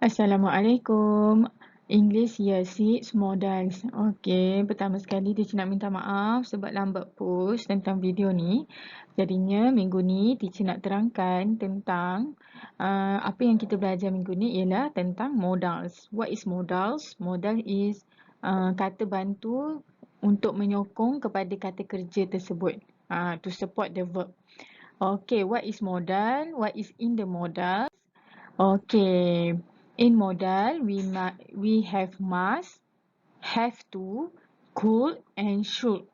Assalamualaikum. English Year 6 Modals. Okey, pertama sekali Teacher nak minta maaf sebab lambat post tentang video ni. Jadinya minggu ni Teacher nak terangkan tentang apa yang kita belajar minggu ni ialah tentang modals. What is modals? Modal is kata bantu untuk menyokong kepada kata kerja tersebut. To support the verb. Okey, what is modal? What is in the modal? Okay, in modal we have must, have to, could and should.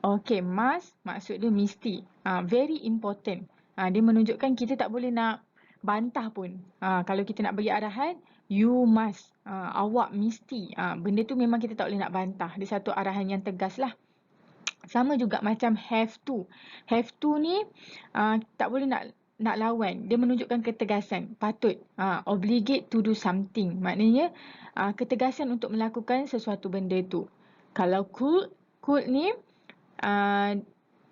Okay, must maksud dia mesti. Very important. Dia menunjukkan kita tak boleh nak bantah pun. Kalau kita nak bagi arahan, you must. Awak mesti. Benda tu memang kita tak boleh nak bantah. Dia satu arahan yang tegas lah. Sama juga macam have to. Have to ni tak boleh nak lawan. Dia menunjukkan ketegasan. Patut. Obligate to do something. Maknanya ketegasan untuk melakukan sesuatu benda tu. Kalau could ni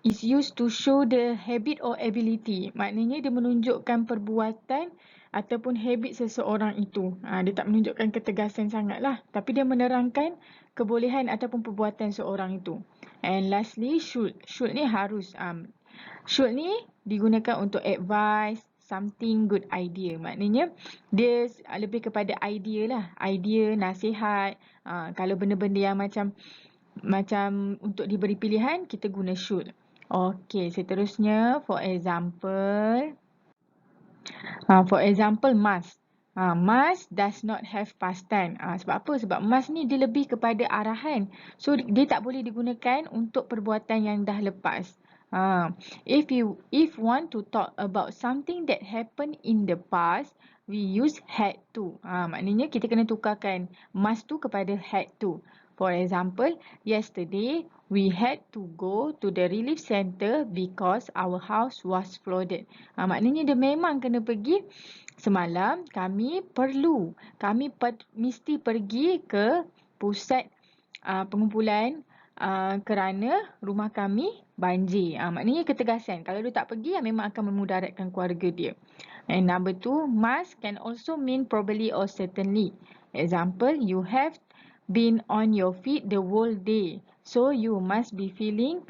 is used to show the habit or ability. Maknanya dia menunjukkan perbuatan ataupun habit seseorang itu. Dia tak menunjukkan ketegasan sangatlah. Tapi dia menerangkan kebolehan ataupun perbuatan seorang itu. And lastly, should. Should ni harus. Should ni digunakan untuk advice, something good idea. Maknanya dia lebih kepada idea lah. Idea, nasihat. Kalau benda-benda yang macam untuk diberi pilihan, kita guna should. Okey, seterusnya for example. For example, must. Must does not have past tense. Sebab apa? Sebab must ni dia lebih kepada arahan. So dia tak boleh digunakan untuk perbuatan yang dah lepas. If want to talk about something that happened in the past, we use had to. Maknanya kita kena tukarkan must tu kepada had to. For example, yesterday we had to go to the relief center because our house was flooded. Maknanya dia memang kena pergi. Semalam kami mesti pergi ke pusat pengumpulan kerana rumah kami banjir. Maknanya ketegasan. Kalau dia tak pergi, memang akan memudaratkan keluarga dia. And number 2, must can also mean probably or certainly. Example, you have been on your feet the whole day. So you must be feeling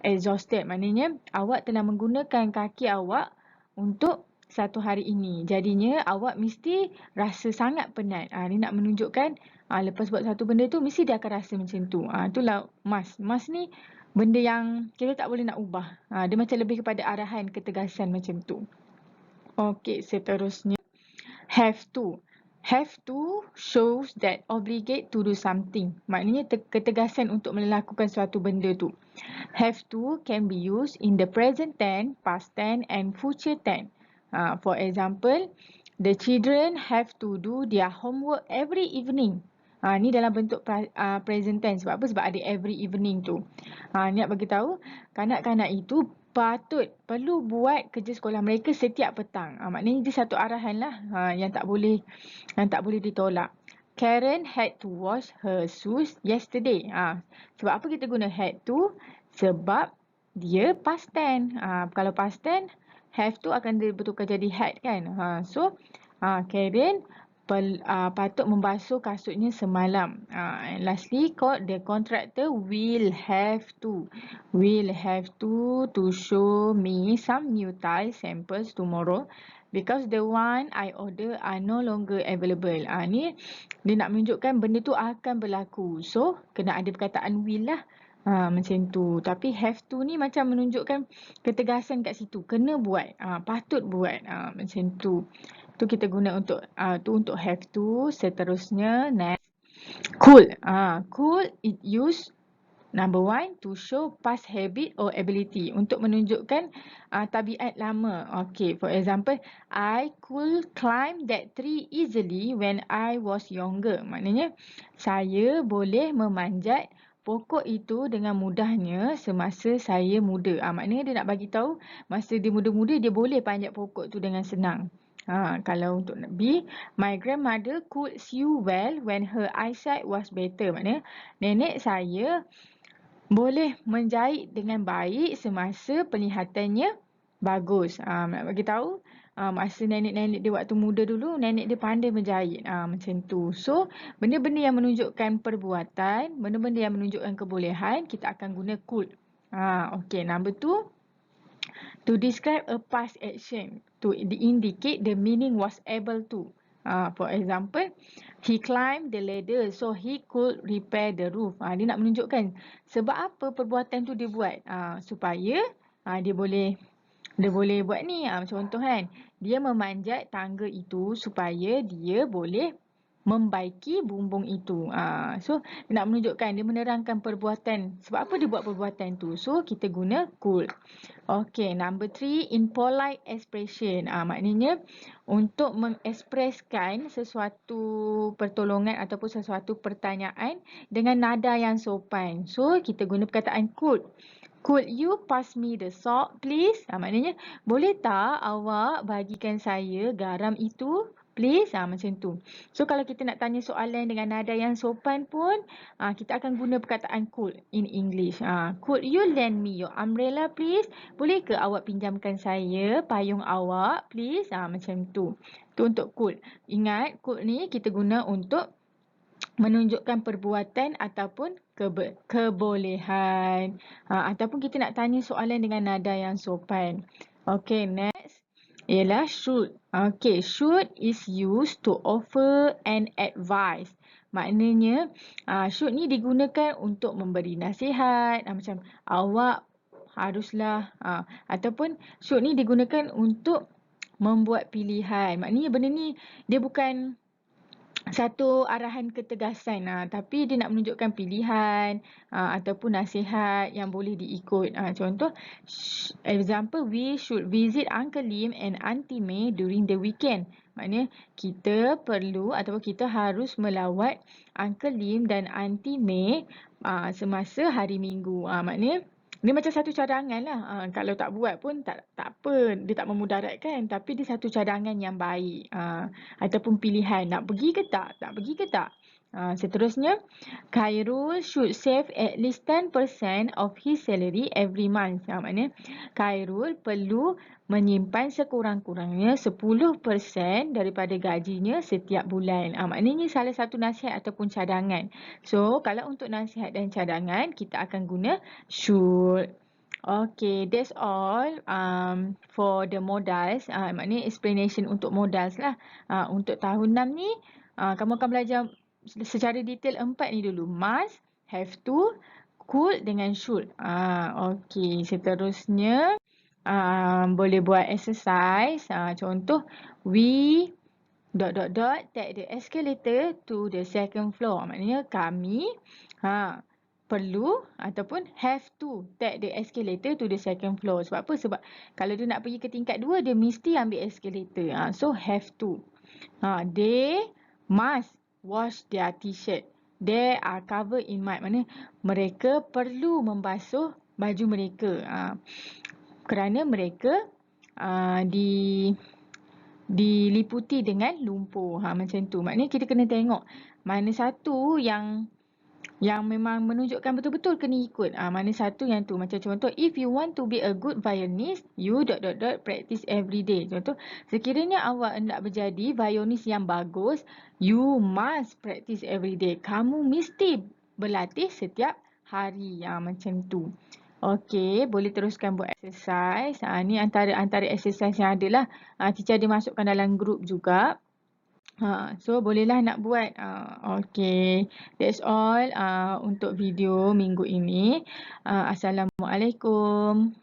exhausted. Maknanya awak telah menggunakan kaki awak untuk satu hari ini. Jadinya awak mesti rasa sangat penat. Dia nak menunjukkan lepas buat satu benda tu mesti dia akan rasa macam tu. Itulah must. Must ni benda yang kita tak boleh nak ubah. Dia macam lebih kepada arahan, ketegasan macam tu. Okey, seterusnya have to. Have to shows that obligate to do something. Maknanya ketegasan untuk melakukan suatu benda tu. Have to can be used in the present tense, past tense and future tense. For example, the children have to do their homework every evening. Ni dalam bentuk present tense. Sebab apa? Sebab ada every evening tu. Ni nak bagi tahu, kanak-kanak itu perlu buat kerja sekolah mereka setiap petang. Maknanya dia satu arahan lah yang tak boleh ditolak. Karen had to wash her shoes yesterday. Sebab apa kita guna had to? Sebab dia past tense. Kalau past tense, have to akan bertukar jadi had kan. So Karen patut membasuh kasutnya semalam. And lastly, the contractor will have to show me some new tile samples tomorrow because the one I order are no longer available. Ni dia nak menunjukkan benda tu akan berlaku. So kena ada perkataan will lah. Macam tu. Tapi have to ni macam menunjukkan ketegasan kat situ. Kena buat. Patut buat. Macam tu. Tu kita guna untuk have to. Seterusnya next. Could. Could it use number 1 to show past habit or ability. Untuk menunjukkan tabiat lama. Okay, for example, I could climb that tree easily when I was younger. Maknanya saya boleh memanjat pokok itu dengan mudahnya semasa saya muda. Maknanya dia nak bagi tahu masa dia muda-muda dia boleh panjat pokok tu dengan senang. Kalau untuk B, my grandmother could sew well when her eyesight was better. Maknanya nenek saya boleh menjahit dengan baik semasa penglihatannya bagus. Nak bagi tahu Masa nenek-nenek dia waktu muda dulu, nenek dia pandai menjahit. Macam tu. So, benda-benda yang menunjukkan perbuatan, benda-benda yang menunjukkan kebolehan, kita akan guna could. Okay, number 2. To describe a past action, to indicate the meaning was able to. For example, he climbed the ladder so he could repair the roof. Dia nak menunjukkan sebab apa perbuatan tu dia buat. Supaya dia boleh buat ni. Contoh kan, dia memanjat tangga itu supaya dia boleh membaiki bumbung itu. So, dia nak menunjukkan, dia menerangkan perbuatan. Sebab apa dia buat perbuatan tu. So, kita guna could. Okay, number 3, in polite expression. Maknanya untuk mengekspreskan sesuatu pertolongan ataupun sesuatu pertanyaan dengan nada yang sopan. So, kita guna perkataan could. Could you pass me the salt, please? Maknanya, boleh tak awak bagikan saya garam itu, please? Macam tu. So, kalau kita nak tanya soalan dengan nada yang sopan pun, kita akan guna perkataan could in English. Could you lend me your umbrella, please? Boleh ke awak pinjamkan saya payung awak, please? Macam tu. Tu untuk could. Ingat, could ni kita guna untuk menunjukkan perbuatan ataupun kebolehan. Ataupun kita nak tanya soalan dengan nada yang sopan. Okay, next ialah should. Okay, should is used to offer an advice. Maknanya, should ni digunakan untuk memberi nasihat. Macam, awak haruslah. Ataupun, should ni digunakan untuk membuat pilihan. Maknanya benda ni, dia bukan satu arahan ketegasan, tapi dia nak menunjukkan pilihan ataupun nasihat yang boleh diikut. Contoh, example, we should visit Uncle Lim and Auntie May during the weekend. Maknanya kita perlu ataupun kita harus melawat Uncle Lim dan Auntie May semasa hari Minggu. Maknanya dia macam satu cadangan lah. Kalau tak buat pun tak apa. Dia tak memudaratkan. Tapi dia satu cadangan yang baik. Ataupun pilihan. Nak pergi ke tak? Tak pergi ke tak? Seterusnya, Khairul should save at least 10% of his salary every month. Maknanya Khairul perlu menyimpan sekurang-kurangnya 10% daripada gajinya setiap bulan. Maknanya salah satu nasihat ataupun cadangan. So, kalau untuk nasihat dan cadangan, kita akan guna should. Okay, that's all for the modals. Maknanya explanation untuk modals lah. Untuk tahun 6 ni, kamu akan belajar secara detail 4 ni dulu. Must, have to, could dengan should. Okay, seterusnya boleh buat exercise. Contoh, we ... take the escalator to the second floor. Maknanya kami perlu ataupun have to take the escalator to the second floor. Sebab apa? Sebab kalau dia nak pergi ke tingkat 2, dia mesti ambil escalator. So, have to. They must wash their t-shirt. They are covered in mud. Maknanya mereka perlu membasuh baju mereka. Kerana mereka diliputi dengan lumpur. Macam tu. Maknanya kita kena tengok mana satu yang memang menunjukkan betul-betul kena ikut. Mana satu yang tu. Macam contoh, if you want to be a good violinist, you ... practice every day. Contoh, sekiranya awak hendak menjadi violinist yang bagus, you must practice every day. Kamu mesti berlatih setiap hari. Macam tu. Okey, boleh teruskan buat exercise. Ni antara exercise yang ada lah. Teacher ada masukkan dalam group juga. So, bolehlah nak buat. Okay, that's all untuk video minggu ini. Assalamualaikum.